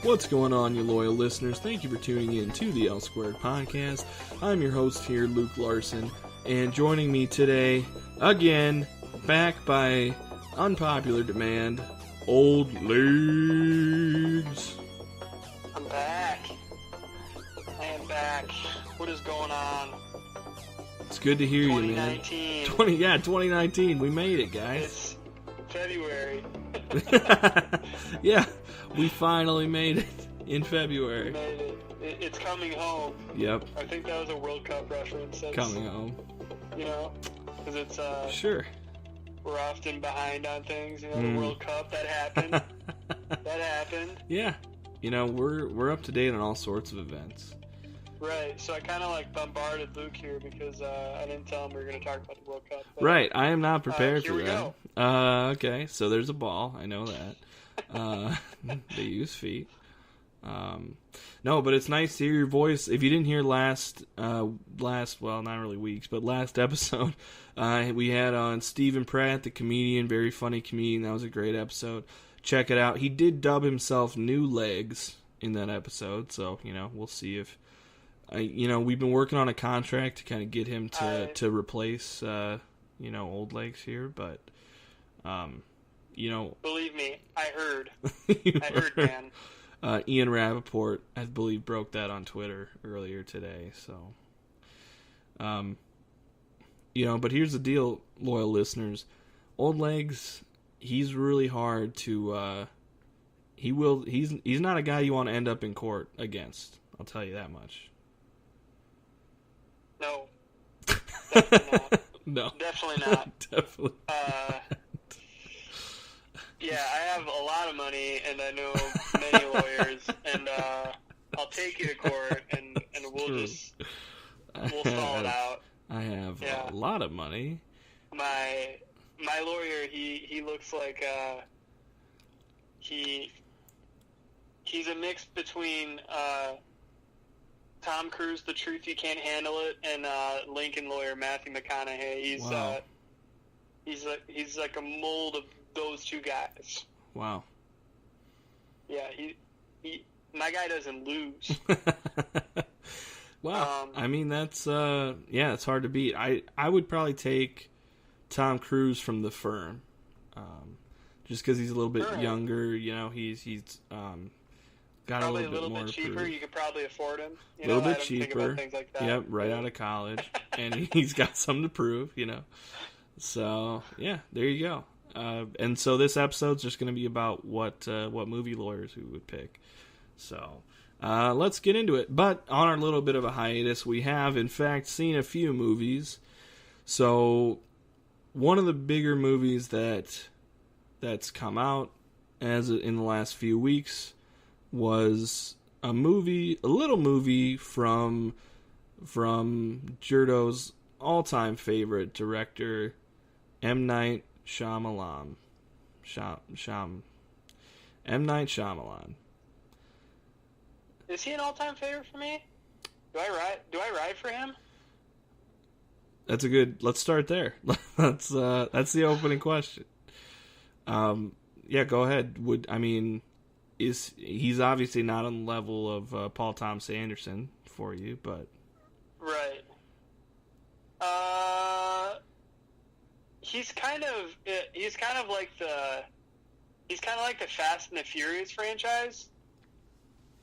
What's going on, you loyal listeners? Thank you for tuning in to the L Squared Podcast. I'm your host here, Luke Larson, and joining me today, again, back by unpopular demand, Old Legs. I'm back. I am back. What is going on? It's good to hear you, man. 2019. We made it, guys. It's February. Yeah, we finally made it in February. We made it. It's coming home. Yep. I think that was a World Cup reference. Coming home. You know, because it's Sure. We're often behind on things. You know, the World Cup that happened. That happened. Yeah. You know, we're up to date on all sorts of events. Right, so I kind of bombarded Luke here because I didn't tell him we were going to talk about the World Cup. But, right, I am not prepared for that. Here we go. Okay, so there's a ball. I know that. They use feet. No, but it's nice to hear your voice. If you didn't hear last, well, not really weeks, but last episode, we had on Stephen Pratt, the comedian, very funny comedian. That was a great episode. Check it out. He did dub himself New Legs in that episode, so, you know, we'll see if... we've been working on a contract to kind of get him to replace, Old Legs here, but, Believe me, I heard. I heard, man. Ian Rappaport, I believe, broke that on Twitter earlier today, so, but here's the deal, loyal listeners. Old Legs, he's really hard to, he's not a guy you want to end up in court against, I'll tell you that much. No. Definitely not. No. Definitely not. Definitely. Yeah, I have a lot of money, and I know many lawyers, and I'll take you to court, and we'll stall it out. I have a lot of money. My lawyer, he looks like he's a mix between Tom Cruise, The Truth You Can't Handle It, and Lincoln lawyer Matthew McConaughey. He's like a mold of those two guys. Wow. Yeah, he my guy doesn't lose. Wow. I mean, that's it's hard to beat. I would probably take Tom Cruise from The Firm, just because he's a little bit younger. You know, he's got probably a little bit cheaper. Proof. You could probably afford him. A little bit cheaper. cheaper. Think about things like that. Yep, right out of college, and he's got something to prove. So yeah, there you go. And so this episode's just going to be about what movie lawyers we would pick. So let's get into it. But on our little bit of a hiatus, we have in fact seen a few movies. So one of the bigger movies that's come out in the last few weeks was a little movie from Jurdo's all-time favorite director, M. Night Shyamalan. M. Night Shyamalan. Is he an all-time favorite for me? Do I ride for him? That's let's start there. That's the opening question. Yeah, go ahead. He's obviously not on the level of Paul Thomas Anderson for you, but right. He's kind of like the Fast and the Furious franchise.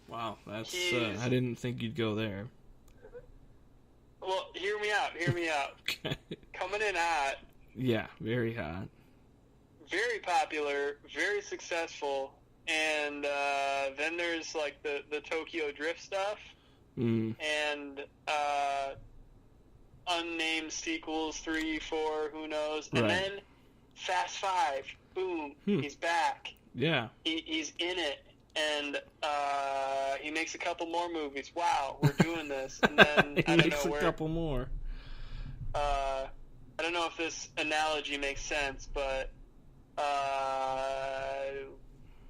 Wow, that's I didn't think you'd go there. Well, hear me out. Okay. Coming in hot. Yeah, very hot. Very popular, very successful. And then there's like the Tokyo Drift stuff, and unnamed sequels, 3, 4, who knows? And then Fast 5, boom, he's back. Yeah, he's in it, and he makes a couple more movies. Wow, we're doing this. And then he makes a couple more. I don't know if this analogy makes sense, but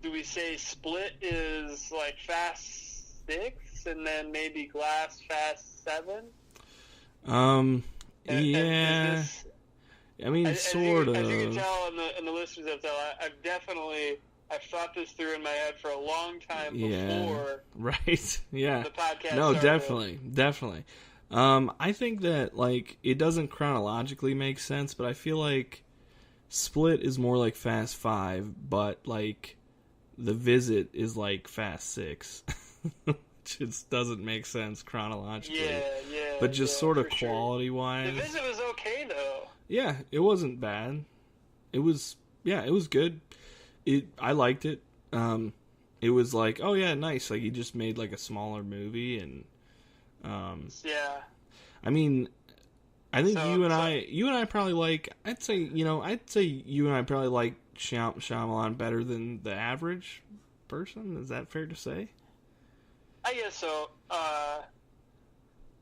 do we say Split is like Fast 6 and then maybe Glass Fast 7? Yeah. I mean, sort of. As you can tell, and the listeners have tell, I've definitely I've thought this through in my head for a long time before. Right. Yeah. The podcast. No, started. definitely. I think that like it doesn't chronologically make sense, but I feel like Split is more like Fast 5, but like The Visit is like Fast 6. Just doesn't make sense chronologically. Yeah. But just sort of quality wise. The Visit was okay though. Yeah, it wasn't bad. It was good. I liked it. It was like, oh yeah, nice. Like he just made like a smaller movie and yeah. I mean, I think you and I probably like. I'd say you and I probably like Shyamalan better than the average person. Is that fair to say? I guess so.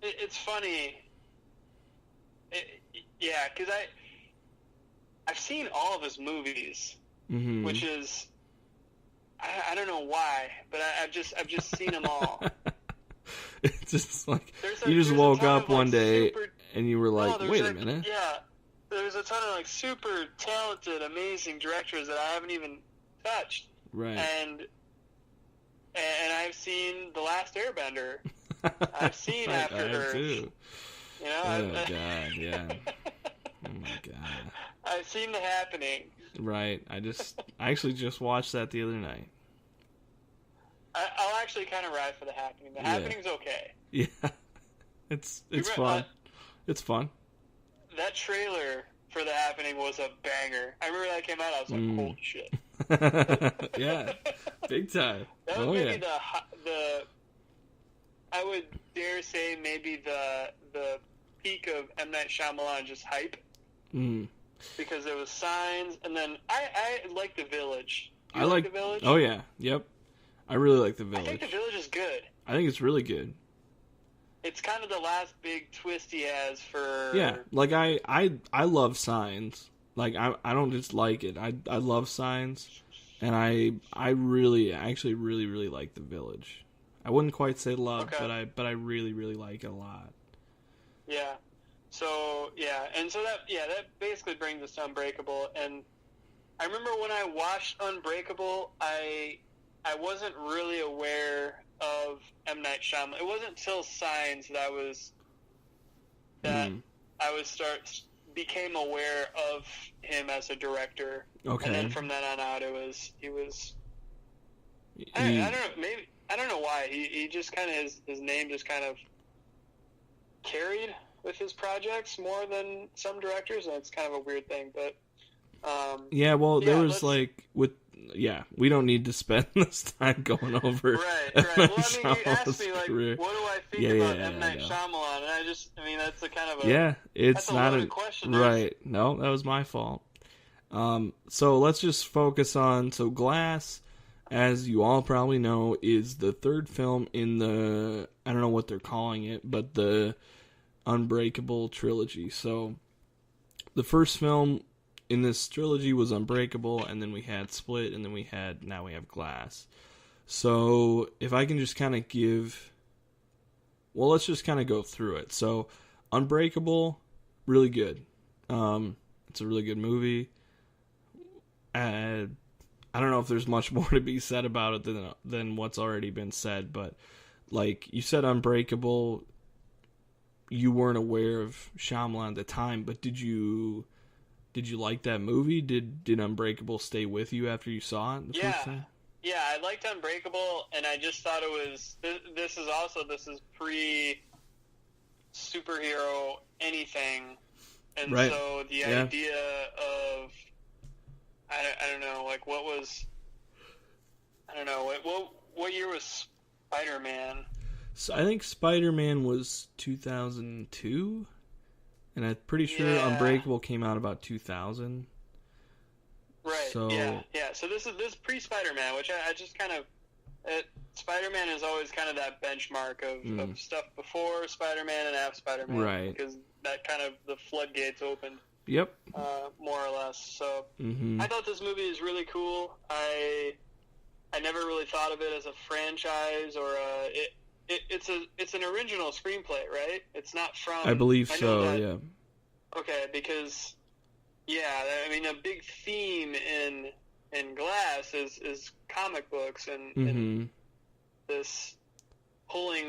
It's funny. Yeah, because I've seen all of his movies, which is I don't know why, but I've just seen them all. It's just like you just woke up one day and you were like, wait a minute. Yeah, there's a ton of like super talented, amazing directors that I haven't even touched. Right. And I've seen The Last Airbender. I've seen After Earth. Too. You know, oh God, yeah. Oh my God. I've seen The Happening. Right. I actually just watched that the other night. I'll actually kind of ride for The Happening. The Happening's okay. Yeah. It's fun. It's fun. That trailer for The Happening was a banger. I remember that came out. I was like, holy shit. Yeah. Big time. That was maybe the I would dare say maybe the peak of M. Night Shyamalan just hype. Because there was Signs, and then I like The Village. You like The Village? Oh yeah. Yep. I really like The Village. I think The Village is good. I think it's really good. It's kind of the last big twist he has for... Yeah, like I love Signs. Like I don't just like it. I love Signs, and I actually really like The Village. I wouldn't quite say love, but I really like it a lot. Yeah. So that basically brings us to Unbreakable, and I remember when I watched Unbreakable, I wasn't really aware of M. Night Shyamalan. It wasn't until Signs that I became aware of him as a director. Okay. And then from then on out, he was. I don't know. Maybe I don't know why he just kind of his name just kind of carried with his projects more than some directors, and it's kind of a weird thing, but. There was we don't need to spend this time going over. Right. Well, I mean, you asked me like, what do I think about M. Night Shyamalan, and that's a kind of a it's not a question. Right? No, that was my fault. So let's just focus on Glass, as you all probably know, is the third film in the I don't know what they're calling it, but the Unbreakable trilogy. So the first film in this trilogy was Unbreakable, and then we had Split, and then now we have Glass. So if I can just kind of let's just kind of go through it. So Unbreakable, really good. It's a really good movie. I don't know if there's much more to be said about it than what's already been said, but like you said, Unbreakable, you weren't aware of Shyamalan at the time, but did you like that movie? Did Unbreakable stay with you after you saw it the first time? Yeah, I liked Unbreakable, and I just thought it was... This is pre-superhero anything, and right. So the idea of... I don't know, like what was... I don't know, what year was Spider-Man? So I think Spider-Man was 2002? And I'm pretty sure Unbreakable came out about 2000. Right. So, yeah. So this is pre-Spider-Man, which I just kind of... Spider-Man is always kind of that benchmark of stuff before Spider-Man and after Spider-Man. Right. Because that kind of the floodgates opened. Yep. More or less. So I thought this movie is really cool. I never really thought of it as a franchise or it's an original screenplay, right? It's not from... I believe so, yeah. Okay, because, I mean, a big theme in in Glass is comic books and, mm-hmm. and this pulling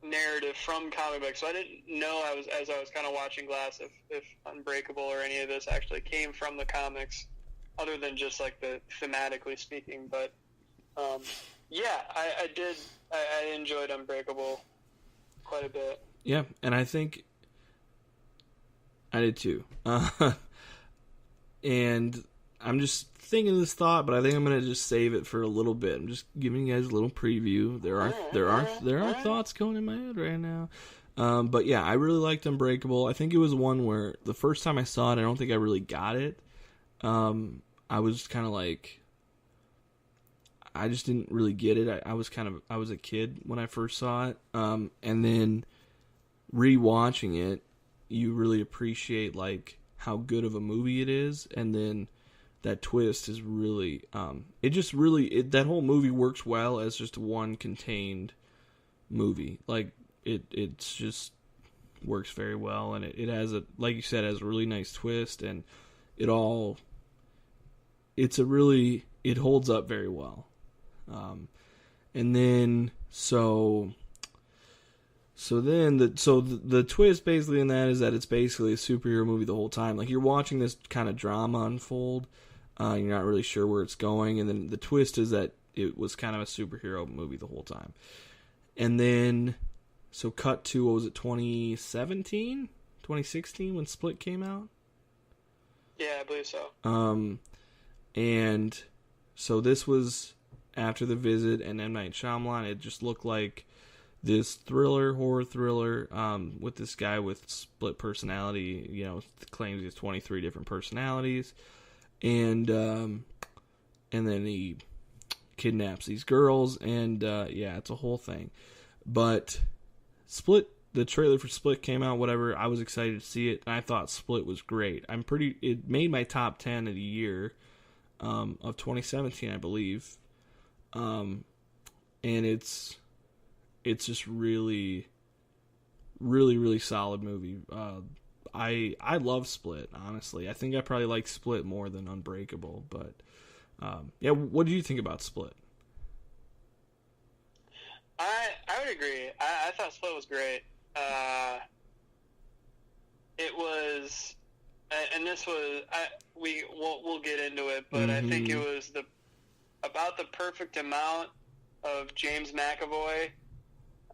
narrative from comic books. So I didn't know as I was kind of watching Glass if Unbreakable or any of this actually came from the comics, other than just like the thematically speaking. But yeah, I did. I enjoyed Unbreakable quite a bit. Yeah, and I think I did too. And I'm just thinking this thought, but I think I'm gonna just save it for a little bit. I'm just giving you guys a little preview. There are thoughts going in my head right now. But yeah, I really liked Unbreakable. I think it was one where the first time I saw it, I don't think I really got it. I was kind of like, I just didn't really get it. I was a kid when I first saw it. And then rewatching it, you really appreciate like how good of a movie it is, and then that twist is really, that whole movie works well as just one contained movie. Like, it's just works very well, and it has like you said, has a really nice twist, and it holds up very well. And then, the twist basically in that is that it's basically a superhero movie the whole time. Like, you're watching this kind of drama unfold. You're not really sure where it's going. And then the twist is that it was kind of a superhero movie the whole time. And then, so cut to, what was it, 2017? 2016 when Split came out? Yeah, I believe so. And so this was after The Visit and M. Night Shyamalan. It just looked like this horror thriller, with this guy with split personality, claims he has 23 different personalities, and then he kidnaps these girls, and it's a whole thing. But Split, the trailer for Split came out, whatever, I was excited to see it, and I thought Split was great. It made my top 10 of the year, of 2017, I believe, and it's just really, really, really solid movie. I love Split, honestly. I think I probably like Split more than Unbreakable, but what do you think about Split? I would agree. I thought Split was great. It was, and this was, we'll get into it, but I think it was about the perfect amount of James McAvoy.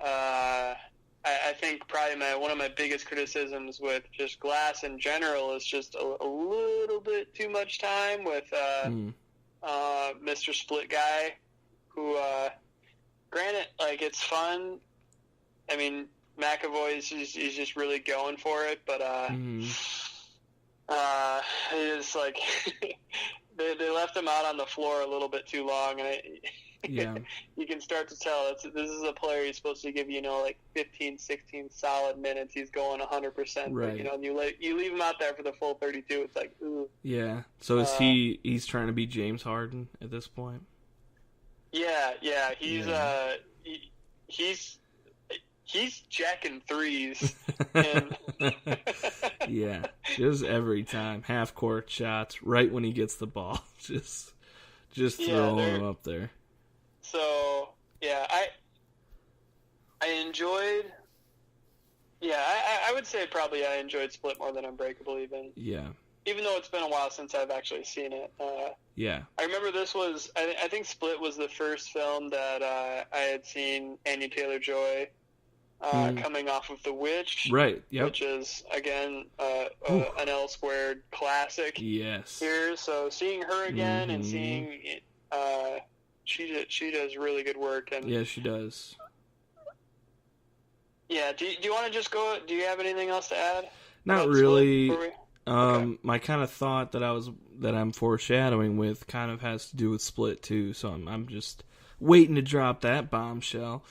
I think probably one of my biggest criticisms with just Glass in general is just a little bit too much time with Mr. Split guy, who, granted, like, it's fun. I mean, McAvoy he's just really going for it, but it is like they left him out on the floor a little bit too long, and you can start to tell this is a player he's supposed to give like 15, 16 solid minutes. He's going 100%, right? But, and you leave him out there for the full 32. It's like, ooh. Yeah. So is he's trying to be James Harden at this point? Yeah. He's jacking threes. And yeah, just every time, half court shots right when he gets the ball, just throw him up there. So yeah, I enjoyed. Yeah, I would say probably I enjoyed Split more than Unbreakable even. Yeah. Even though it's been a while since I've actually seen it. Yeah. I remember this was, I think Split was the first film that I had seen Anya Taylor-Joy coming off of The Witch. Right, yep. Which is, again, an L-squared classic. Yes. Here, so seeing her again and seeing, she does really good work. And yeah, she does. Yeah, do you want to just go, do you have anything else to add? Not really. Okay. My kind of thought that I'm foreshadowing with kind of has to do with Split too, so I'm just waiting to drop that bombshell.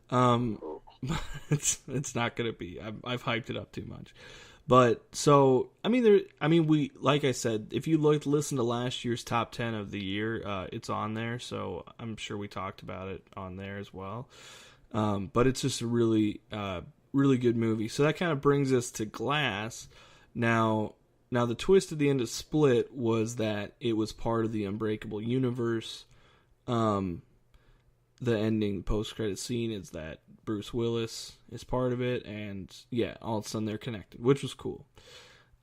But it's not gonna be. I've hyped it up too much. But so we, like I said, if you listen to last year's top 10 of the year, it's on there. So I'm sure we talked about it on there as well. But it's just a really really good movie. So that kind of brings us to Glass. Now, Now, the twist at the end of Split was that it was part of the Unbreakable universe. The ending post-credit scene is that Bruce Willis is part of it, and yeah, all of a sudden they're connected, which was cool.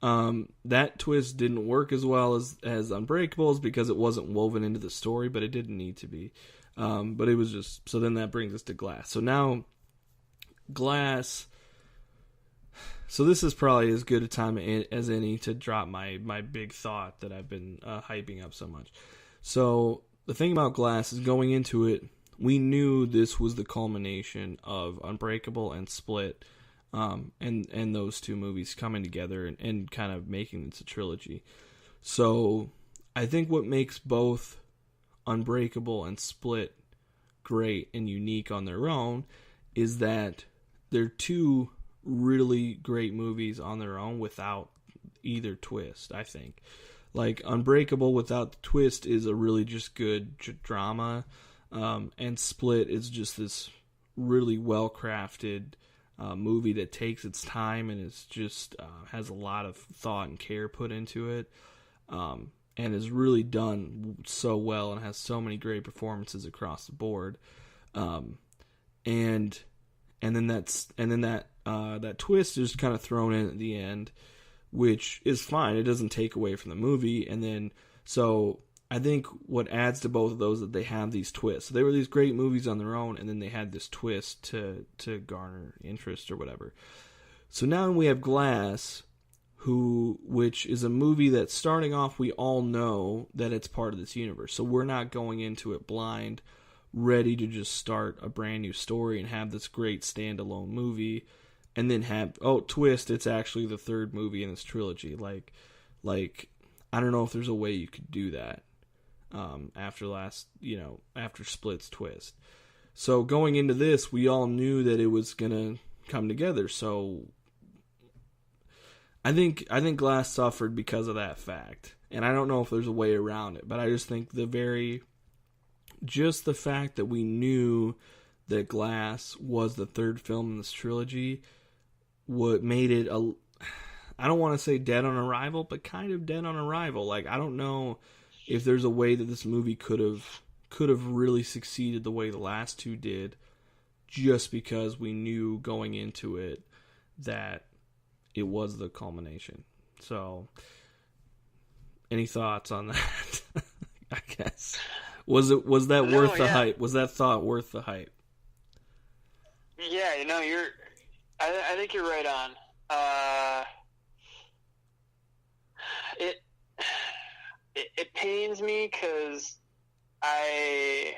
That twist didn't work as well as Unbreakables because it wasn't woven into the story, but it didn't need to be. But it was just... So then that brings us to Glass. So now, Glass... So this is probably as good a time as any to drop my big thought that I've been hyping up so much. So the thing about Glass is, going into it, we knew this was the culmination of Unbreakable and Split, and those two movies coming together and kind of making it a trilogy. So I think what makes both Unbreakable and Split great and unique on their own is that they're two really great movies on their own without either twist, I think. Like, Unbreakable without the twist is a really just good drama, and Split is just this really well-crafted movie that takes its time and is just has a lot of thought and care put into it, and is really done so well and has so many great performances across the board. And then that twist is kind of thrown in at the end, which is fine. It doesn't take away from the movie. And then, so I think what adds to both of those is that they have these twists. So they were these great movies on their own, and then they had this twist to garner interest or whatever. So now we have Glass, which is a movie that, starting off, we all know that it's part of this universe. So we're not going into it blind, ready to just start a brand new story and have this great standalone movie, and then have, twist, it's actually the third movie in this trilogy. Like I don't know if there's a way you could do that after Split's twist. So going into this, we all knew that it was gonna come together. So I think Glass suffered because of that fact, and I don't know if there's a way around it. But I just think just the fact that we knew that Glass was the third film in this trilogy, what made it I don't want to say dead on arrival, but kind of dead on arrival. Like, I don't know if there's a way that this movie could have really succeeded the way the last two did, just because we knew going into it that it was the culmination. So, any thoughts on that? I guess. Was that worth the hype? Was that thought worth the hype? Yeah, I think you're right on. It pains me because I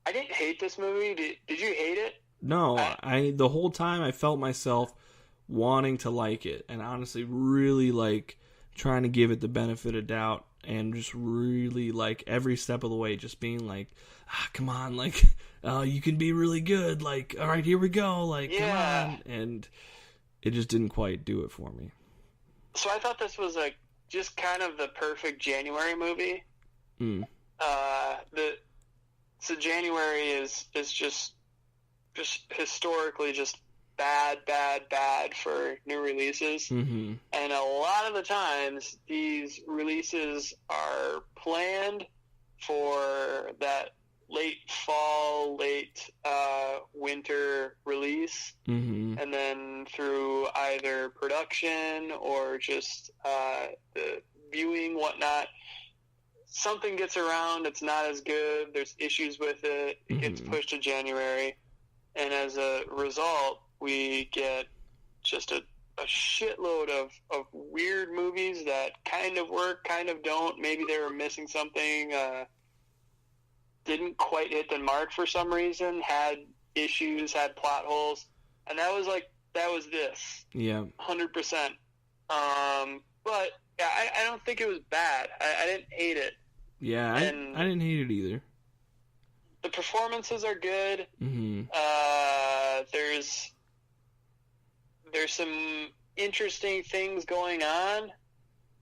didn't hate this movie. Did you hate it? No, the whole time I felt myself wanting to like it, and honestly really like trying to give it the benefit of doubt, and just really like every step of the way just being like, come on, like you can be really good, like, all right, here we go, like, come on. And it just didn't quite do it for me. So I thought this was just kind of the perfect January movie. So January is just historically just bad for new releases. Mm-hmm. And a lot of the times these releases are planned for that late fall, late winter release. Mm-hmm. And then through either production or just the viewing, whatnot, something gets around, it's not as good, there's issues with it, it gets pushed to January, and as a result, we get just a shitload of weird movies that kind of work, kind of don't, maybe they were missing something, didn't quite hit the mark for some reason, had issues, had plot holes, and that was this. Yeah. 100%. But yeah, I don't think it was bad. I didn't hate it. Yeah, I didn't hate it either. The performances are good. Mm-hmm. There's some interesting things going on.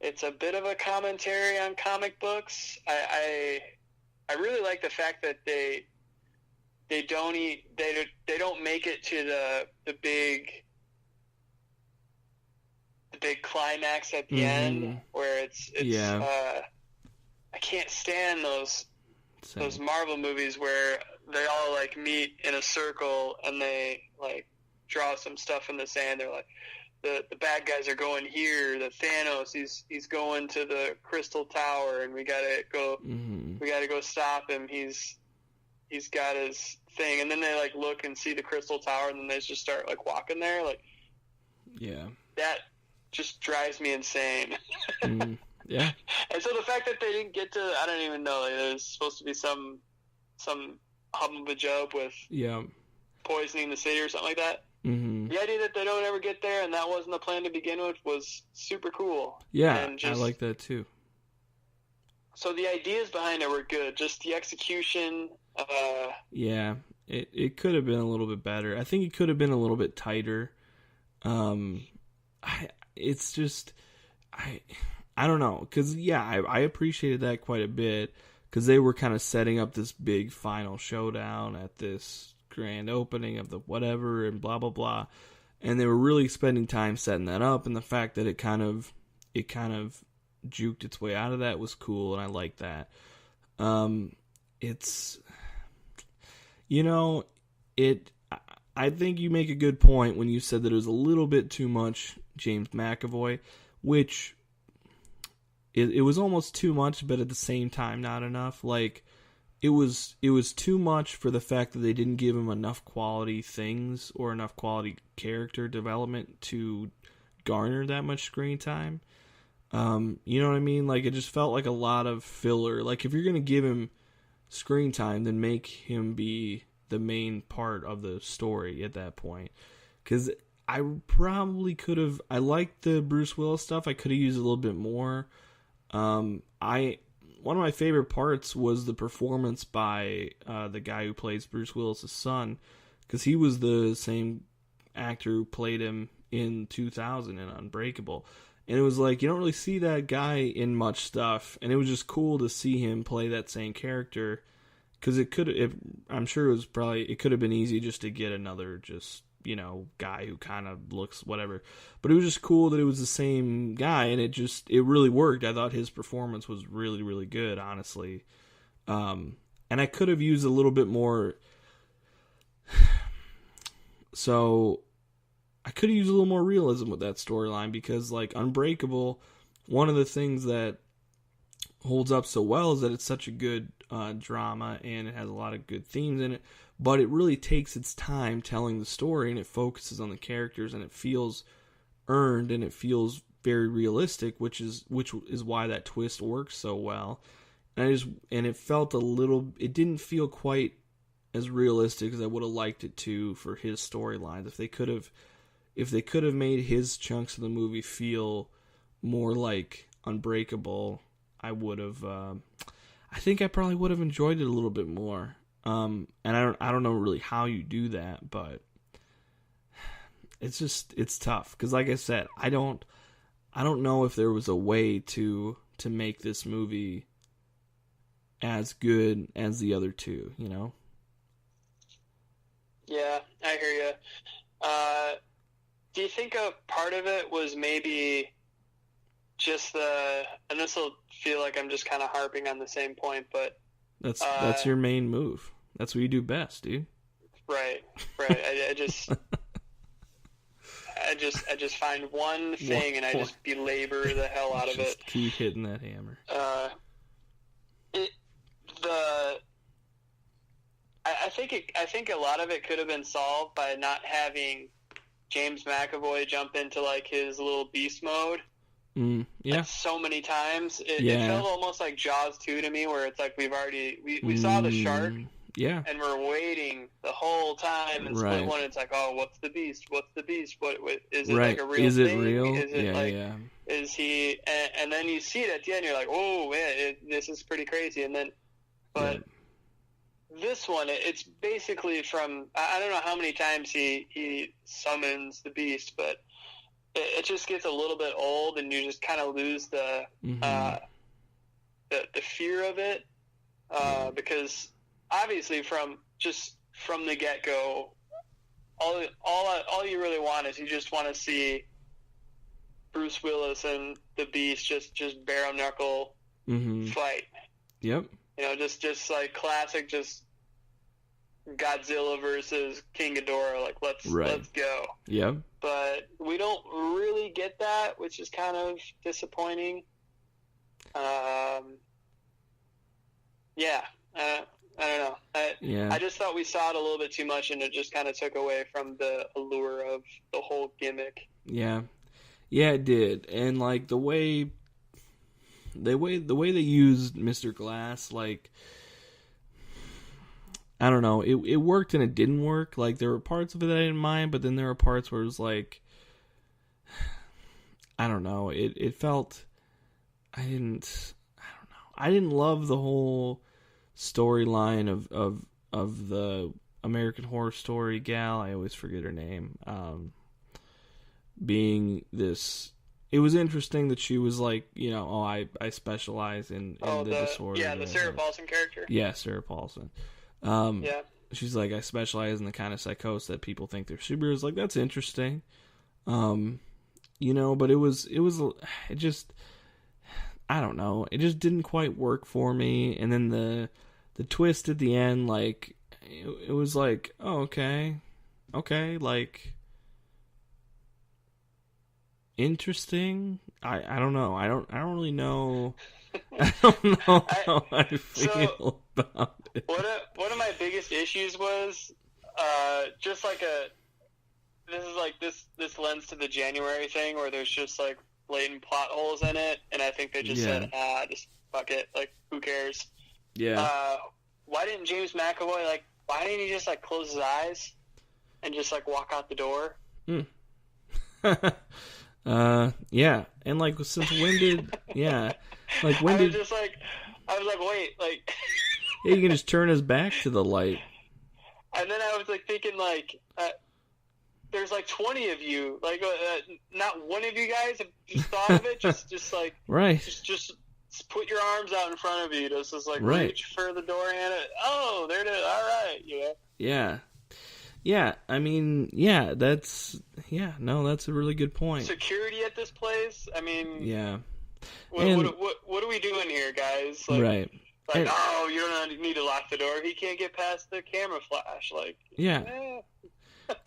It's a bit of a commentary on comic books. I really like the fact that they don't make it to the big climax at the end where it's I can't stand those Marvel movies where they all like meet in a circle and they like draw some stuff in the sand. They're like, the bad guys are going here. The Thanos, he's going to the Crystal Tower, and we gotta go stop him. He's got his thing, and then they like look and see the Crystal Tower, and then they just start like walking there. Like, that just drives me insane. Yeah. And so the fact that they didn't get to, I don't even know, like, there's supposed to be some hum-a-job with poisoning the city or something like that. The idea that they don't ever get there and that wasn't the plan to begin with was super cool. Yeah, and I like that too. So the ideas behind it were good, just the execution. Yeah, it could have been a little bit better. I think it could have been a little bit tighter. It's just, I don't know, because I appreciated that quite a bit, because they were kind of setting up this big final showdown at this grand opening of the whatever and blah blah blah, and they were really spending time setting that up, and the fact that it kind of juked its way out of that was cool, and I like that. It's, I think you make a good point when you said that it was a little bit too much James McAvoy, which it was almost too much, but at the same time not enough. Like, it was too much for the fact that they didn't give him enough quality things or enough quality character development to garner that much screen time. You know what I mean? Like, it just felt like a lot of filler. Like, if you're going to give him screen time, then make him be the main part of the story at that point. Because I probably could have... I liked the Bruce Willis stuff. I could have used a little bit more. One of my favorite parts was the performance by the guy who plays Bruce Willis' son, because he was the same actor who played him in 2000 in Unbreakable. And it was like, you don't really see that guy in much stuff, and it was just cool to see him play that same character, because I'm sure it could have been easy just to get another guy who kind of looks whatever, but it was just cool that it was the same guy, and it really worked. I thought his performance was really, really good, honestly. And I could have used a little bit more. So I could have used a little more realism with that storyline, because like Unbreakable, one of the things that holds up so well is that it's such a good drama, and it has a lot of good themes in it, but it really takes its time telling the story, and it focuses on the characters, and it feels earned, and it feels very realistic, which is why that twist works so well. And it felt it didn't feel quite as realistic as I would have liked it to for his storylines. If they could have made his chunks of the movie feel more like Unbreakable, I would have. I think I probably would have enjoyed it a little bit more. And I don't know really how you do that, but it's tough, because like I said, I don't know if there was a way to make this movie as good as the other two, Yeah, I hear you. Do you think a part of it was maybe just and this will feel like I'm just kind of harping on the same point, but that's your main move. That's what you do best, dude. Right. I just find one thing and I just belabor the hell out of it. Keep hitting that hammer. I think a lot of it could have been solved by not having James McAvoy jump into like his little beast mode. Yeah. Like so many times. It felt almost like Jaws 2 to me, where it's like we saw the shark. Yeah. And we're waiting the whole time, and Split One, it's like, oh, what's the beast? What's the beast? What is it like a real thing? Is it real? Is it is he? And then you see it at the end, you're like, oh, man, this is pretty crazy. And then, but this one, it's basically from, I don't know how many times he summons the beast, but it just gets a little bit old, and you just kind of lose the fear of it, because obviously from the get-go, all you really want is you just want to see Bruce Willis and the Beast just bare knuckle fight. Yep. You know, just like classic, just Godzilla versus King Ghidorah. Like let's go. Yep. But we don't really get that, which is kind of disappointing. Yeah. I don't know. I just thought we saw it a little bit too much, and it just kind of took away from the allure of the whole gimmick. Yeah, it did. And like the way they used Mr. Glass, like I don't know, it worked and it didn't work. Like there were parts of it that I didn't mind, but then there were parts where it was like, I don't know, it felt I didn't love the whole storyline of the American Horror Story gal. I always forget her name. Being this, it was interesting that she was like, you know, I specialize in the disorder. Yeah, the Sarah Paulson character. Yeah, Sarah Paulson. Yeah. She's like, I specialize in the kind of psychosis that people think they're superheroes. Like, that's interesting. You know, but it just, I don't know. It just didn't quite work for me. And then the twist at the end, like, it was like, oh, okay, like, interesting. I don't know. I don't really know. I don't know how I feel about it. One of my biggest issues was just like this lends to the January thing where there's just like blatant plot holes in it, and I think they just said, just fuck it, like who cares? Yeah. Why didn't James McAvoy why didn't he just like close his eyes and just like walk out the door? Yeah, and like since when did I was like, wait, like yeah, you can just turn his back to the light. And then I was like thinking there's like 20 of you, like not one of you guys have just thought of it, just like right, just put your arms out in front of you, just like reach for the door handle. Oh, there it is. All right, yeah. Yeah, I mean, that's a really good point. Security at this place, I mean, yeah. What are we doing here, guys? Like, right. Like, you don't need to lock the door. He can't get past the camera flash. Like, yeah.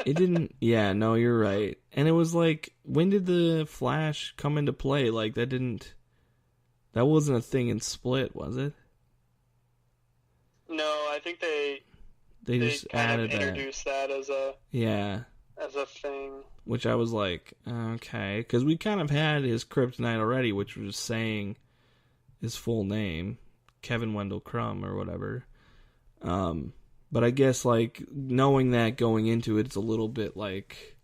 It didn't. Yeah, no, you're right. And it was like, when did the flash come into play? Like, that wasn't a thing in Split, was it? No, I think they just added that. Introduced that as a thing. Which I was like, okay, because we kind of had his kryptonite already, which was saying his full name, Kevin Wendell Crumb or whatever. But I guess like knowing that going into it, it's a little bit like,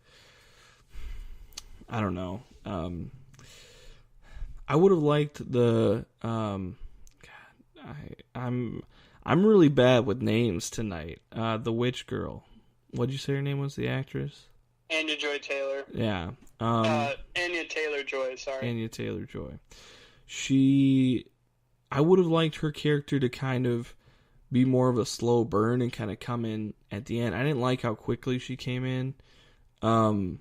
I don't know. I would have liked the. I'm really bad with names tonight. The witch girl. What'd you say her name was? The actress? Anya Joy-Taylor. Yeah. Anya Taylor-Joy, sorry. Anya Taylor-Joy. I would have liked her character to kind of be more of a slow burn and kind of come in at the end. I didn't like how quickly she came in. I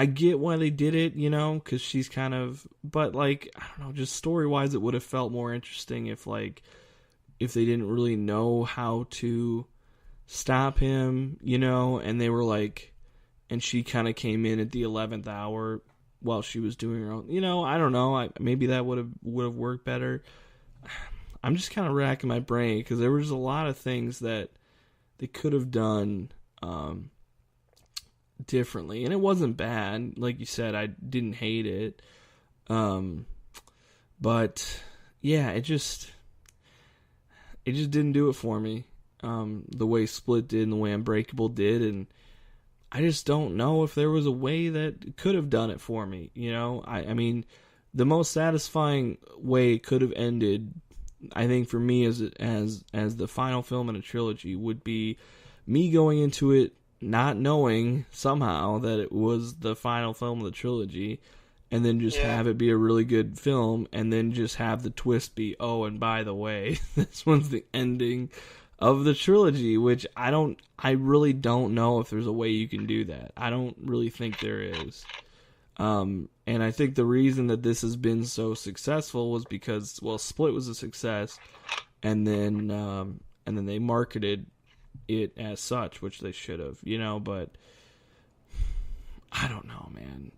get why they did it, because she's kind of... But, like, I don't know, just story-wise, it would have felt more interesting if they didn't really know how to stop him, and they were like... And she kind of came in at the 11th hour while she was doing her own... I don't know. Maybe that would have worked better. I'm just kind of racking my brain because there was a lot of things that they could have done differently. And it wasn't bad. Like you said, I didn't hate it. But, yeah, it just didn't do it for me. The way Split did and the way Unbreakable did, and I just don't know if there was a way that could have done it for me. I mean, the most satisfying way it could have ended, I think for me as the final film in a trilogy, would be me going into it not knowing somehow that it was the final film of the trilogy, and then just have it be a really good film, and then just have the twist be, oh, and by the way, this one's the ending of the trilogy, which I really don't know if there's a way you can do that. I don't really think there is. And I think the reason that this has been so successful was because, well, Split was a success, and then they marketed it as such, which they should have, but I don't know, man.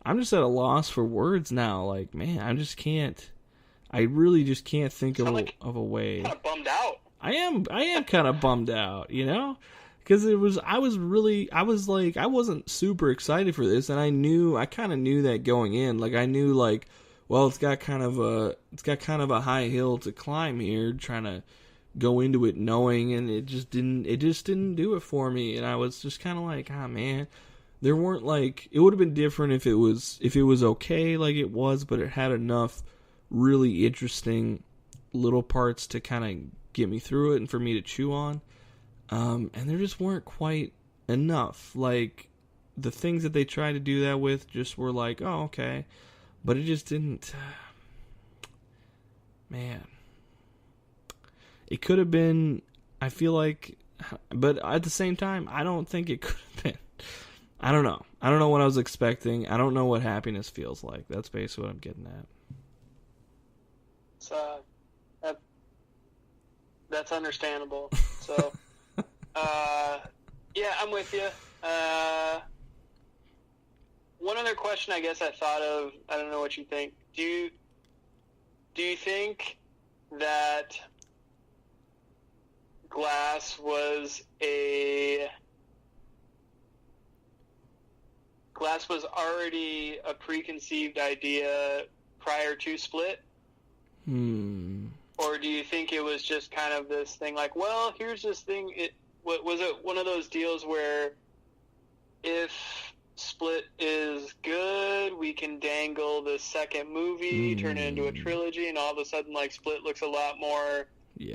I'm just at a loss for words now. Like, man, I really just can't think of a way. Kind of bummed out. I am kind of bummed out, because I wasn't super excited for this, and I kind of knew that going in. Like, I knew, like, well, it's got kind of a high hill to climb here, trying to go into it knowing, and it just didn't do it for me. And I was just kind of like, man, there weren't, like, it would have been different if it was okay like it was, but it had enough really interesting little parts to kind of get me through it and for me to chew on. And there just weren't quite enough. Like, the things that they tried to do that with just were like, oh, okay. But it just didn't. Man. It could have been, I feel like, but at the same time, I don't think it could have been. I don't know. I don't know what I was expecting. I don't know what happiness feels like. That's basically what I'm getting at. So, that's understandable. So, yeah, I'm with you. One other question I guess I thought of, I don't know what you think. Do you think that Glass was already a preconceived idea prior to Split? Or do you think it was just kind of this thing like, well, here's this thing. Was it one of those deals where if Split is good, we can dangle the second movie, turn it into a trilogy, and all of a sudden, like, Split looks a lot more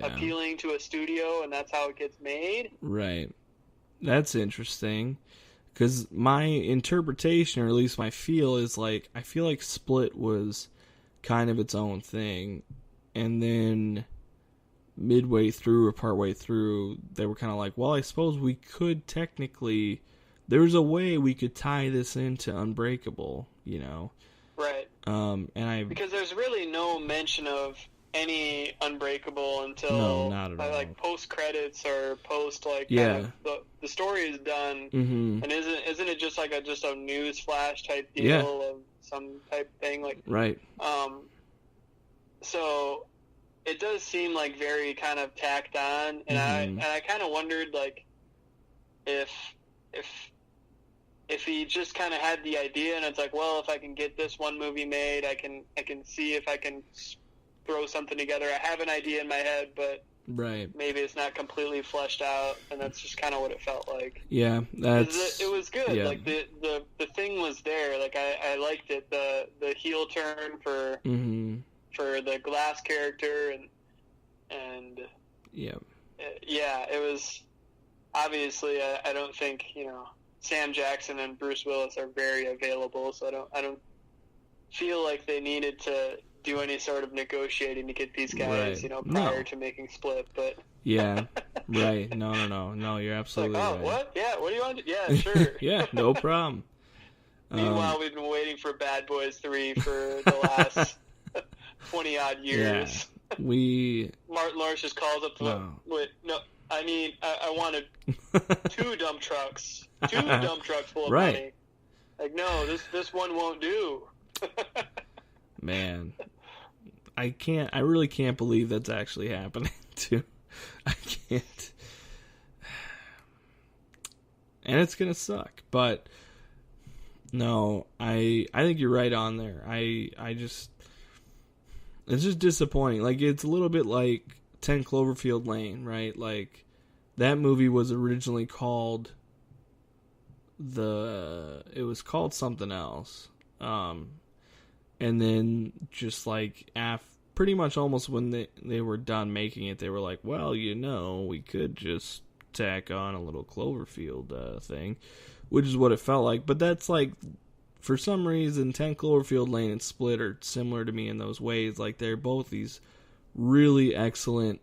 appealing to a studio, and that's how it gets made? Right. That's interesting. Because my interpretation, or at least my feel, is like, I feel like Split was kind of its own thing. And then midway through or partway through, they were kind of like, well, I suppose we could technically, there's a way we could tie this into Unbreakable, Right. Because there's really no mention of any Unbreakable until no, not at all. Like post credits or post like kind of the story is done, and isn't it just like a news flash type deal of some type thing like right? So it does seem like very kind of tacked on, and I kind of wondered like if he just kind of had the idea and it's like, well, if I can get this one movie made, I can see if I can throw something together. I have an idea in my head, but maybe it's not completely fleshed out, and that's just kind of what it felt like. Yeah, it was good. Yeah. Like the thing was there. Like I liked it. The heel turn for the Glass character and it was obviously I don't think Sam Jackson and Bruce Willis are very available, so I don't feel like they needed to do any sort of negotiating to get these guys, prior to making Split, but right. No, you're absolutely like, right. What? Yeah, what do you want to do? Yeah, sure. Yeah, no problem. Meanwhile, we've been waiting for Bad Boys 3 for the last 20 odd years. Yeah, Martin Lawrence just calls up to I wanted 2 dump trucks. 2 dump trucks full of money. Like, no, this one won't do. Man, I really can't believe that's actually happening too. I can't. And it's gonna suck, but no, I think you're right on there. It's just disappointing. Like, it's a little bit like 10 Cloverfield Lane, right? Like, that movie was originally called it was called something else. And then just like pretty much almost when they were done making it, they were like, well, we could just tack on a little Cloverfield thing, which is what it felt like. But that's like, for some reason, 10 Cloverfield Lane and Split are similar to me in those ways. Like, they're both these really excellent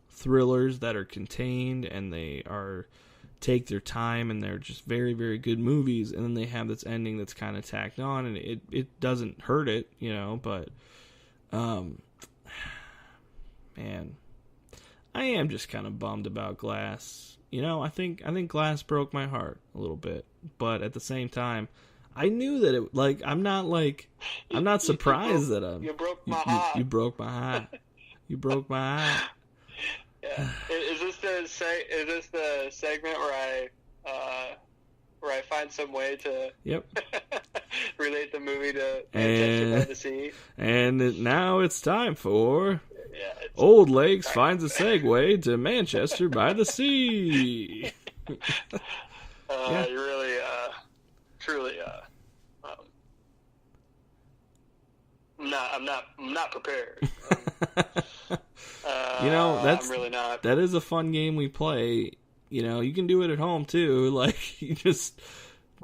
thrillers that are contained, and they take their time and they're just very, very good movies, and then they have this ending that's kind of tacked on, and it doesn't hurt it, you know, but man, I am just kind of bummed about Glass. You know, I think Glass broke my heart a little bit, but at the same time, I knew that it, like, I'm not surprised that you broke my heart. You broke my heart. You broke my heart. Yeah. Is this the segment where I find some way to relate the movie to Manchester by the Sea? And now it's time for Old Lakes finds a segue to Manchester by the Sea. You really, truly, I'm not prepared. You know, I'm really not. That is a fun game we play. You know, you can do it at home too. Like, you just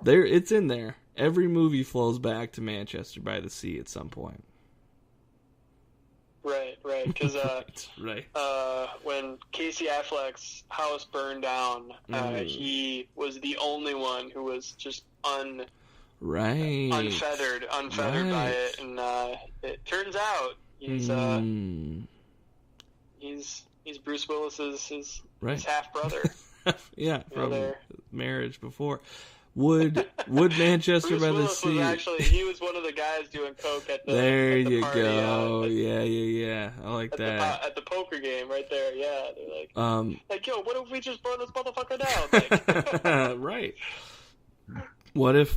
it's in there. Every movie flows back to Manchester by the Sea at some point. Right. Because right. When Casey Affleck's house burned down, he was the only one who was just unfeathered by it, and it turns out he's Bruce Willis's his half brother. Yeah, from their marriage before. Would Manchester by the Sea? He was one of the guys doing coke at the there at the you party, go. Yeah. I like that. At the poker game right there. Yeah, they're like, yo, what if we just burn this motherfucker down? Like, right. What if?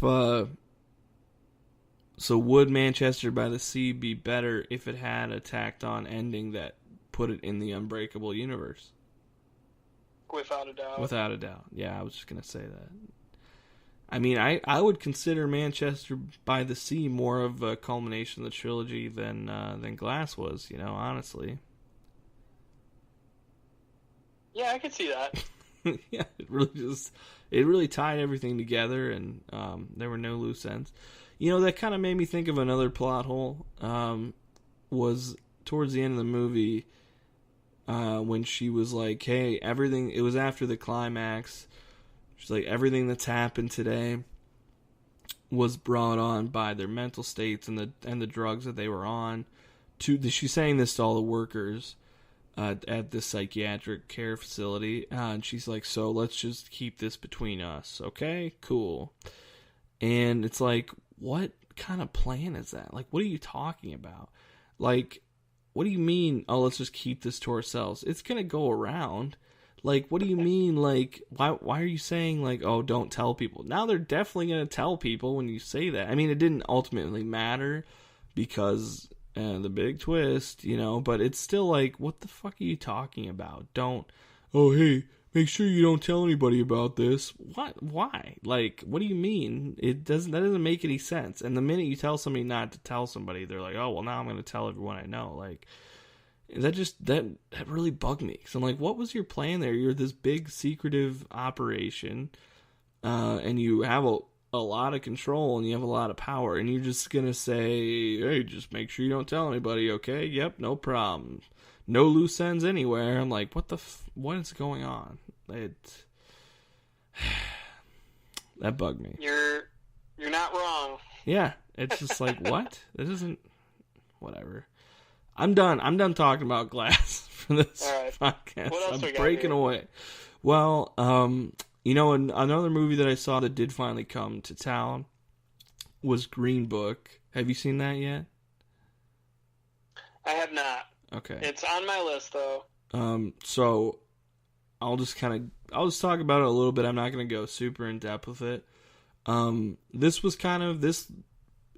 So would Manchester by the Sea be better if it had a tacked on ending that put it in the Unbreakable universe? Without a doubt. Without a doubt. Yeah, I was just gonna say that. I mean, I would consider Manchester by the Sea more of a culmination of the trilogy than Glass was, you know, honestly. Yeah, I could see that. Yeah, it really tied everything together, and there were no loose ends. You know, that kind of made me think of another plot hole. Was towards the end of the movie when she was like, "Hey, everything." It was after the climax. She's like, everything that's happened today was brought on by their mental states and the drugs that they were on. She's saying this to all the workers at this psychiatric care facility, and she's like, "So let's just keep this between us, okay? Cool." And it's like, what kind of plan is that? Like, what are you talking about? Like, what do you mean? Oh, let's just keep this to ourselves. It's gonna go around. Like, what do you mean? Like, why are you saying, like, oh, don't tell people? Now they're definitely going to tell people when you say that. I mean, it didn't ultimately matter because the big twist, you know, but it's still like, what the fuck are you talking about? Oh, hey, make sure you don't tell anybody about this. What? Why? Like, what do you mean? That doesn't make any sense. And the minute you tell somebody not to tell somebody, they're like, oh, well, now I'm going to tell everyone I know. Like, that really bugged me. So I'm like, what was your plan there? You're this big secretive operation, and you have a lot of control and you have a lot of power, and you're just gonna say, hey, just make sure you don't tell anybody, okay? Yep, no problem. No loose ends anywhere. I'm like, what is going on? That bugged me. You're not wrong. Yeah, it's just like, what? That isn't. Whatever. I'm done talking about Glass for this podcast. What else I'm breaking away. Well, you know, another movie that I saw that did finally come to town was Green Book. Have you seen that yet? I have not. Okay. It's on my list, though. So I'll just talk about it a little bit. I'm not going to go super in depth with it. This was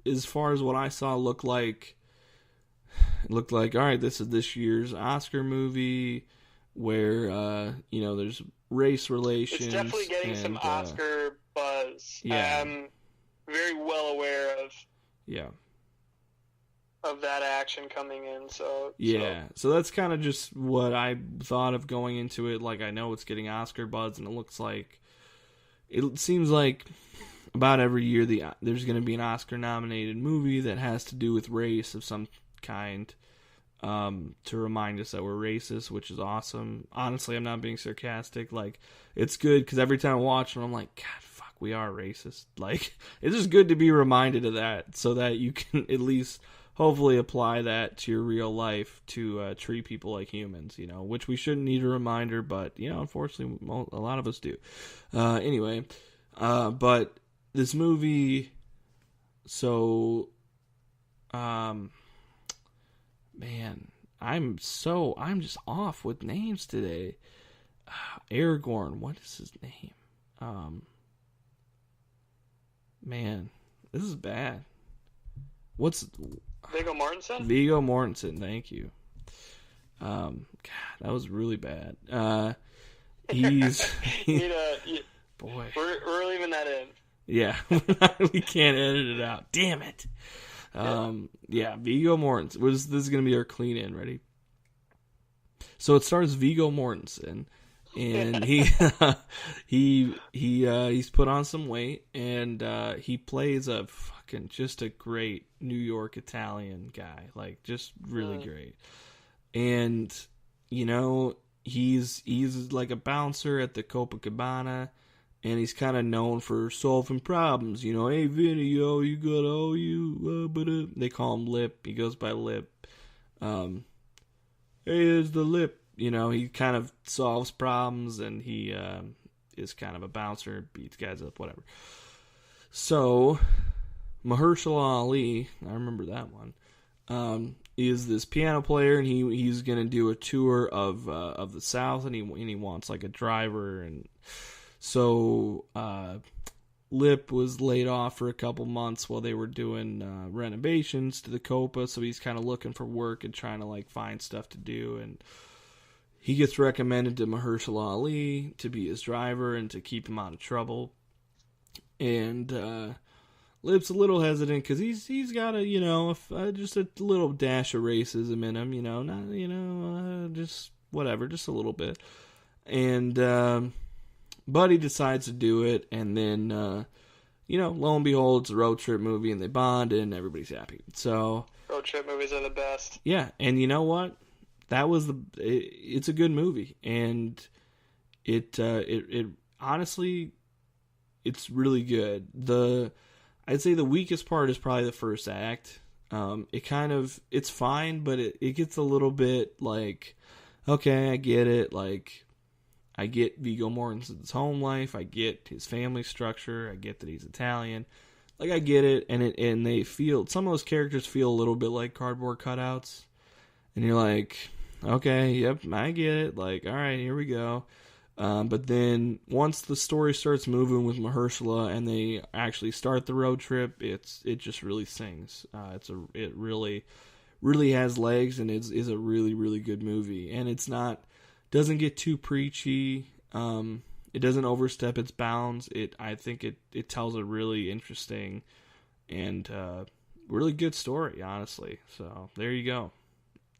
as far as what I saw, looked like, all right, this is this year's Oscar movie where, you know, there's race relations. It's definitely getting some Oscar buzz. Yeah. I'm very well aware of that action coming in. So that's kind of just what I thought of going into it. Like, I know it's getting Oscar buzz, and it seems like about every year there's going to be an Oscar nominated movie that has to do with race of some kind. to remind us that we're racist, which is awesome. Honestly, I'm not being sarcastic. Like, it's good because every time I watch them, I'm like, God, fuck, we are racist. Like, it's just good to be reminded of that so that you can at least hopefully apply that to your real life to treat people like humans, you know, which we shouldn't need a reminder, but, you know, unfortunately, a lot of us do. Anyway, but this movie, so, man, I'm just off with names today. Aragorn, what is his name? Man, this is bad. What's Viggo Mortensen? Viggo Mortensen, thank you. God, that was really bad. Boy, we're leaving that in. Yeah, we can't edit it out. Damn it. Yeah, Viggo Mortensen. This is going to be our clean in. Ready? So it stars Viggo Mortensen, and he's put on some weight, and he plays just a great New York Italian guy, like just really great. And you know, he's like a bouncer at the Copacabana. And he's kind of known for solving problems. You know, hey, Vinny, yo, you got they call him Lip. He goes by Lip. Hey, there's the Lip. You know, he kind of solves problems, and he is kind of a bouncer, beats guys up, whatever. So, Mahershala Ali, I remember that one, is this piano player, and he's going to do a tour of the South, and he wants like a driver, and so Lip was laid off for a couple months while they were doing renovations to the Copa, so he's kind of looking for work and trying to like find stuff to do, and he gets recommended to Mahershala Ali to be his driver and to keep him out of trouble. And Lip's a little hesitant because he's got just a little dash of racism in him, just whatever, just a little bit, and but he decides to do it, and then, lo and behold, it's a road trip movie, and they bond, and everybody's happy. So road trip movies are the best. Yeah, and you know what? It's a good movie, and it honestly, it's really good. I'd say the weakest part is probably the first act. It's fine, but it gets a little bit like, okay, I get it, like, I get Viggo Mortensen's home life. I get his family structure. I get that he's Italian. Like, I get it, and they feel, some of those characters feel a little bit like cardboard cutouts, and you're like, okay, yep, I get it. Like, all right, here we go. But then once the story starts moving with Mahershala and they actually start the road trip, it just really sings. It really, really has legs, and is a really, really good movie. And doesn't get too preachy. It doesn't overstep its bounds. I think it tells a really interesting and really good story, honestly. So there you go.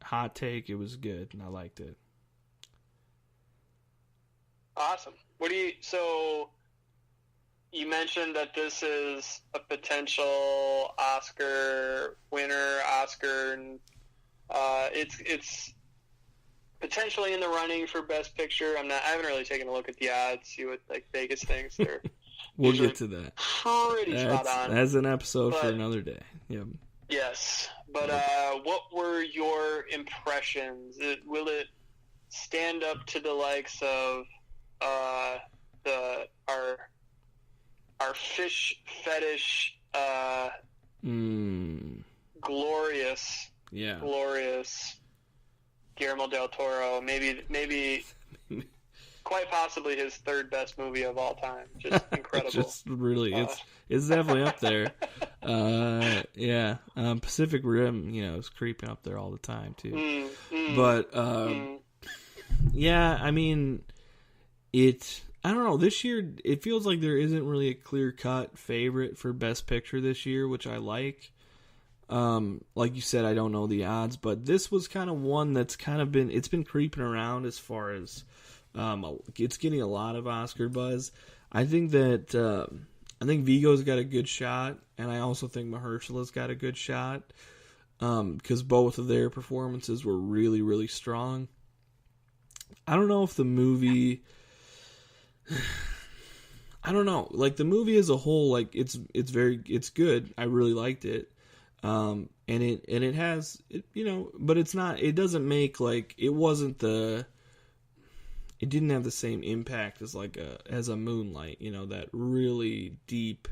Hot take. It was good, and I liked it. Awesome. So you mentioned that this is a potential Oscar winner, and it's potentially in the running for Best Picture. I haven't really taken a look at the odds, see what like Vegas thinks. They're we'll get to that. Pretty spot on. That's an episode for another day. Yep. Yes, but what were your impressions? Will it stand up to the likes of our fish fetish glorious Guillermo del Toro, maybe quite possibly his third best movie of all time. Just incredible. Just really, it's definitely up there. Yeah, Pacific Rim, is creeping up there all the time too. But yeah, I mean, I don't know. This year, it feels like there isn't really a clear-cut favorite for Best Picture this year, which I like. Like you said, I don't know the odds, but this was kind of one that's it's been creeping around as far as, it's getting a lot of Oscar buzz. I think Viggo's got a good shot, and I also think Mahershala's got a good shot. because both of their performances were really, really strong. I don't know if the movie... I don't know. Like, the movie as a whole, like, it's good. I really liked it. And it has, but it's not, it doesn't make, like, it didn't have the same impact as, like, as a Moonlight, that really deep,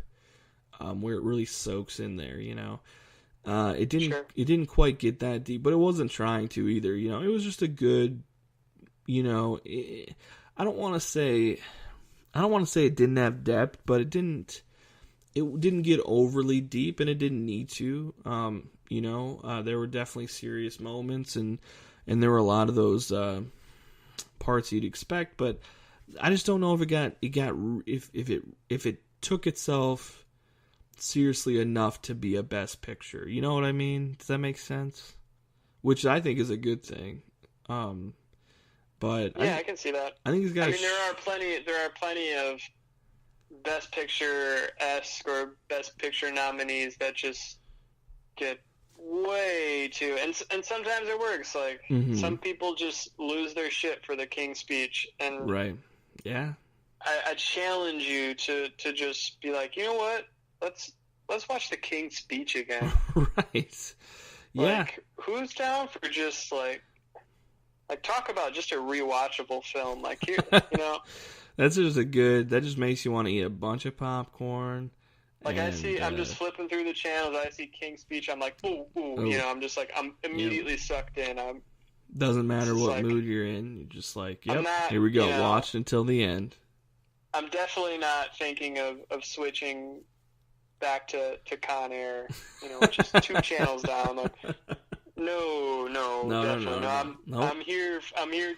where it really soaks in there, It didn't quite get that deep, but it wasn't trying to either, It was just a good, I don't want to say it didn't have depth, but it didn't get overly deep, and it didn't need to. There were definitely serious moments, and there were a lot of those parts you'd expect, but I just don't know if if it took itself seriously enough to be a Best Picture. You know what I mean? Does that make sense? Which I think is a good thing. But yeah, I can see that. I think it's got. I mean, there are plenty of Best Picture-esque or Best Picture nominees that just get way too, and sometimes it works. Like, some people just lose their shit for the King's Speech, and right, yeah. I challenge you to just be like, you know what? Let's watch the King's Speech again. Right. Yeah. Like, who's down for just like talk about just a rewatchable film? Like, That's just that just makes you want to eat a bunch of popcorn. Like, I'm just flipping through the channels, I see King's Speech, I'm like, ooh, I'm just like, I'm immediately sucked in. Doesn't matter what mood you're in, you're just like, yep, here we go, watch until the end. I'm definitely not thinking of switching back to Con Air, which is 2 channels down. Like, no, definitely no. I'm here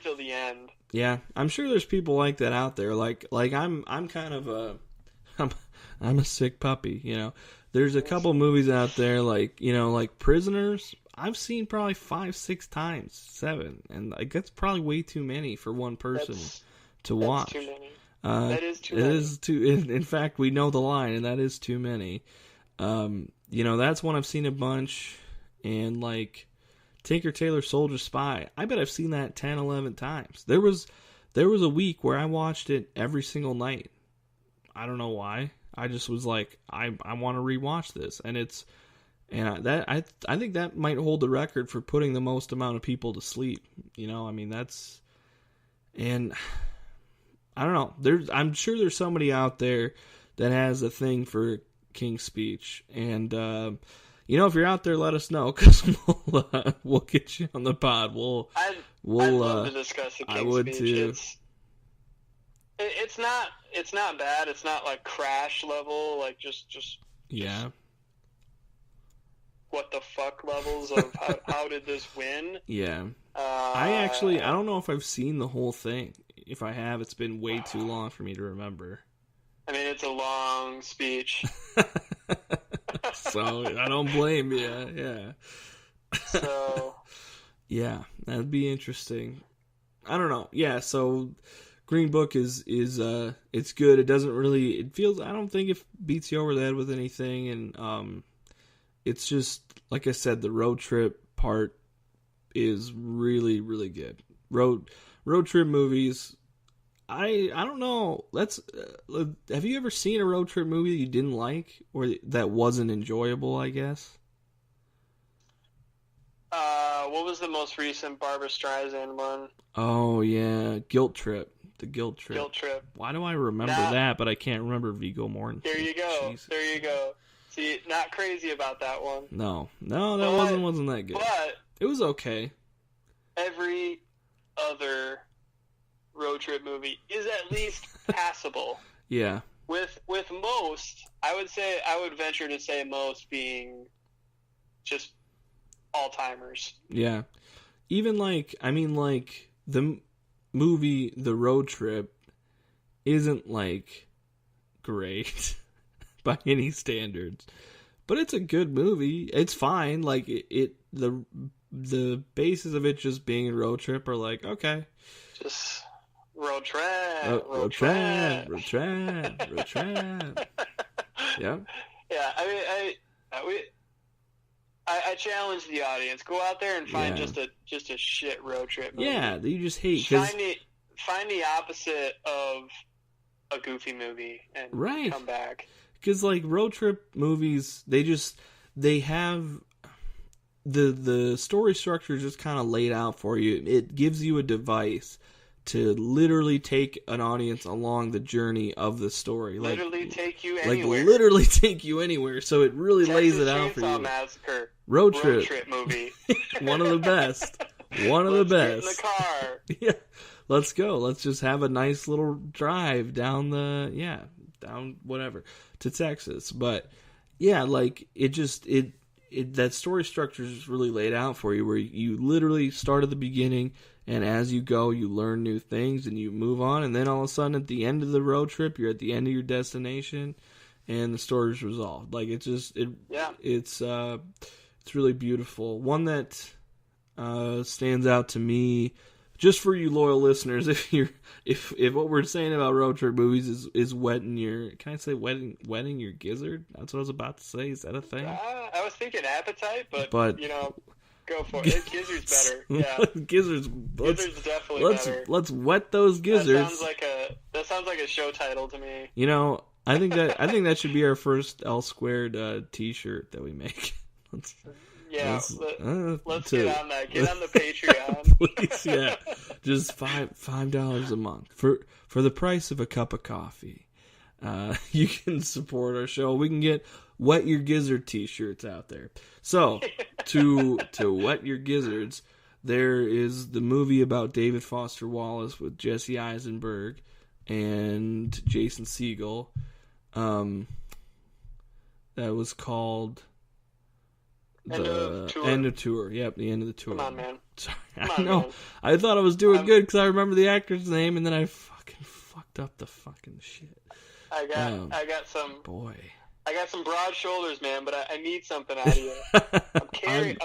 till the end. Yeah, I'm sure there's people like that out there. Like I'm kind of I'm a sick puppy, There's a couple movies out there, like Prisoners. I've seen probably 5-6 times, 7, and like that's probably way too many for one person to watch. Too many. That is too many. It is too. In fact, we know the line, and that is too many. That's one I've seen a bunch, and like Tinker Tailor Soldier Spy. I bet I've seen that 10, 11 times. There was a week where I watched it every single night. I don't know why. I just was like, I want to rewatch this, and I think that might hold the record for putting the most amount of people to sleep. I mean, and I don't know. I'm sure there's somebody out there that has a thing for King's Speech, and if you're out there, let us know, because we'll get you on the pod. I'd love to discuss the King's Speech. I would too. It's not bad. It's not like Crash level, like just yeah. What the fuck levels of how did this win? Yeah. I don't know if I've seen the whole thing. If I have, it's been way too long for me to remember. I mean, it's a long speech. So I don't blame you. Yeah. So. Yeah, that'd be interesting. I don't know. Yeah. So Green Book is it's good. It doesn't really. It feels. I don't think it beats you over the head with anything, and it's just like I said. The road trip part is really, really good. Road trip movies. I don't know. Have you ever seen a road trip movie you didn't like or that wasn't enjoyable, I guess? What was the most recent Barbra Streisand one? Oh yeah, Guilt Trip. The Guilt Trip. Guilt Trip. Why do I remember that, but I can't remember Viggo Mortensen? There you go. Jesus. There you go. See, not crazy about that one. No, that wasn't that good. But it was okay. Every other road trip movie is at least passable. Yeah. With most, I would venture to say most being just all-timers. Yeah. Even the movie The Road Trip isn't great by any standards. But it's a good movie. It's fine. The basis of it just being a road trip are okay. Just road trip. Road trip. Yeah. Yeah. I I challenge the audience. Go out there and find just a shit road trip movie. Yeah, that you just hate. Find the opposite of a goofy movie and come back. Because like road trip movies, they have the story structure just kind of laid out for you. It gives you a device to literally take an audience along the journey of the story. Literally take you anywhere. Like literally take you anywhere. So it really lays it out for you. Massacre. Road trip movie. One of the best. One of the best. Get in the car. Yeah. Let's go. Let's just have a nice little drive down down whatever to Texas. But yeah, like that story structure is really laid out for you, where you literally start at the beginning, and as you go, you learn new things and you move on, and then all of a sudden at the end of the road trip, you're at the end of your destination, and the story's resolved. Like it's really beautiful. One that stands out to me, just for you loyal listeners, if what we're saying about road trip movies is wetting your your gizzard? That's what I was about to say. Is that a thing? I was thinking appetite, but you know, go for it. Gizzard's better. Yeah, gizzard's definitely better. Let's wet those gizzards. That sounds like a show title to me. You know, I think that should be our first L Squared T-shirt that we make. Let's get on that. Get on the Patreon. Please, yeah. Just $5 a month for the price of a cup of coffee. You can support our show. We can get Wet Your Gizzard T-shirts out there. So to wet your gizzards, there is the movie about David Foster Wallace with Jesse Eisenberg and Jason Segel. That was called End of Tour. Yep, the end of the tour. Come on, man. Sorry, I know. Man. I thought I was doing good because I remember the actor's name, and then I fucking fucked up the fucking shit. I got some. Boy. I got some broad shoulders, man, but I need something out of you. I'm carrying.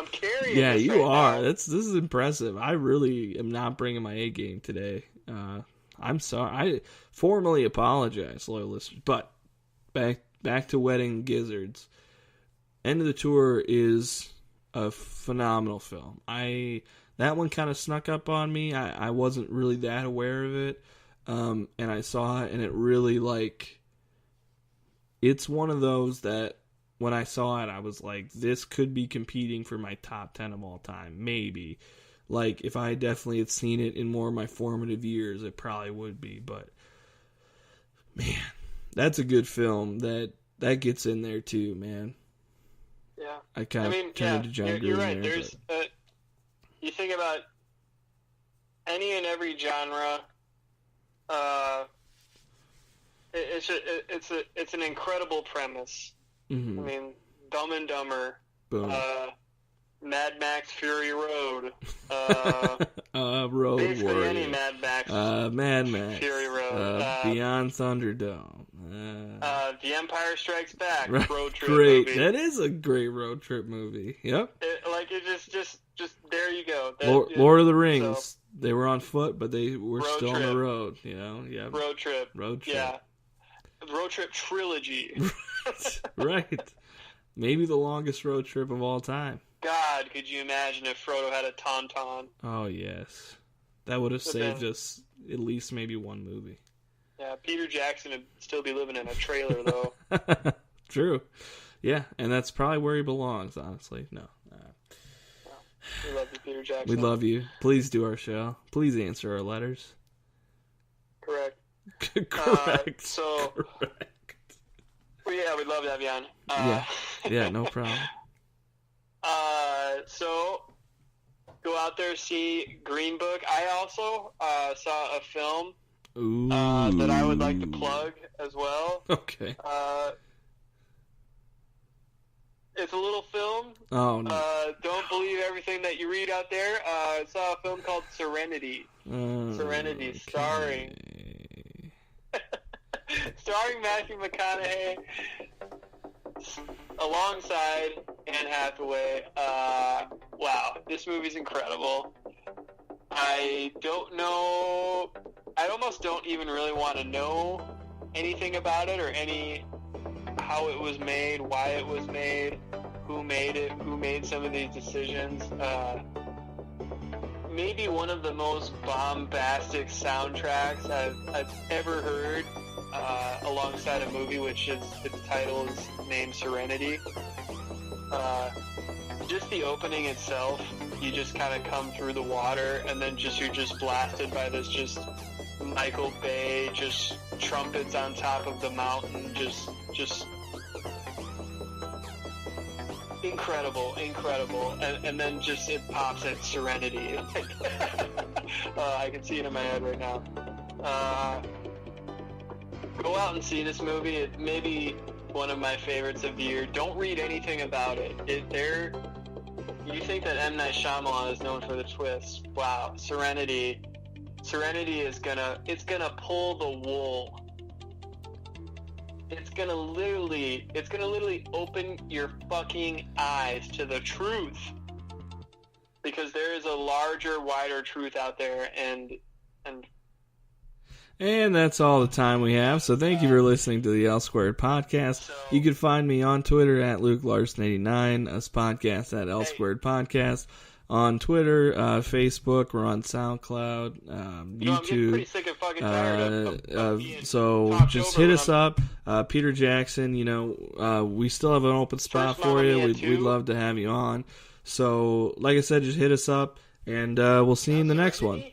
Yeah, this you right are. Now. This is impressive. I really am not bringing my A game today. I'm sorry. I formally apologize, loyal listeners. But back to wetting gizzards. End of the Tour is a phenomenal film. That one kind of snuck up on me. I wasn't really that aware of it, and I saw it, and it really it's one of those that when I saw it, I was like, this could be competing for my top 10 of all time, maybe. Like, if I definitely had seen it in more of my formative years, it probably would be. But man, that's a good film. That gets in there too, man. Yeah, I kind of turned to John Green. You're right. There's you think about any and every genre. It's an incredible premise. Mm-hmm. I mean, Dumb and Dumber, Boom. Mad Max Fury Road, Road basically Warrior. Any Mad Max, Mad Max, Fury Road, Beyond Thunderdome, The Empire Strikes Back, road trip great. movie. That is a great road trip movie. Yep. Just there you go. Lord of the Rings. So, they were on foot, but they were still trip. on the road. You know, yeah. Road trip. Yeah. Road trip trilogy. Right. Maybe the longest road trip of all time. God, could you imagine if Frodo had a tauntaun? Oh, yes. That would have saved us at least maybe one movie. Yeah, Peter Jackson would still be living in a trailer, though. True. Yeah, and that's probably where he belongs, honestly. No. We love you, Peter Jackson. We love you. Please do our show. Please answer our letters. Correct. Correct. Correct. Well, yeah, we'd love to have you on. Yeah, no problem. So, go out there, see Green Book. I also saw a film that I would like to plug as well. Okay. It's a little film. Oh, no. Don't believe everything that you read out there. I saw a film called Serenity. Serenity, starring Matthew McConaughey alongside Anne Hathaway. Wow, this movie's incredible. I almost don't even really want to know anything about it or how it was made, why it was made, who who made it, who made some of these decisions. Maybe one of the most bombastic soundtracks I've ever heard, alongside a movie which is, its title is named Serenity. Just the opening itself, you just kind of come through the water, and then you're just blasted by this just Michael Bay, just trumpets on top of the mountain, just incredible, and then just it pops at Serenity. I can see it in my head right now. Go out and see this movie. It may be one of my favorites of the year. Don't read anything about it. You think that M. Night Shyamalan is known for the twists. Wow, Serenity is gonna pull the wool. It's gonna literally open your fucking eyes to the truth, because there is a larger, wider truth out there, and that's all the time we have. So thank you for listening to the L Squared Podcast. You can find me on Twitter at LukeLarson89, us podcast at L Squared Podcast. On Twitter, Facebook, we're on SoundCloud, YouTube. I'm getting pretty sick and fucking tired of so just hit us up. Peter Jackson, we still have an open spot for you. We'd love to have you on. So, like I said, just hit us up, and we'll see you in the next one.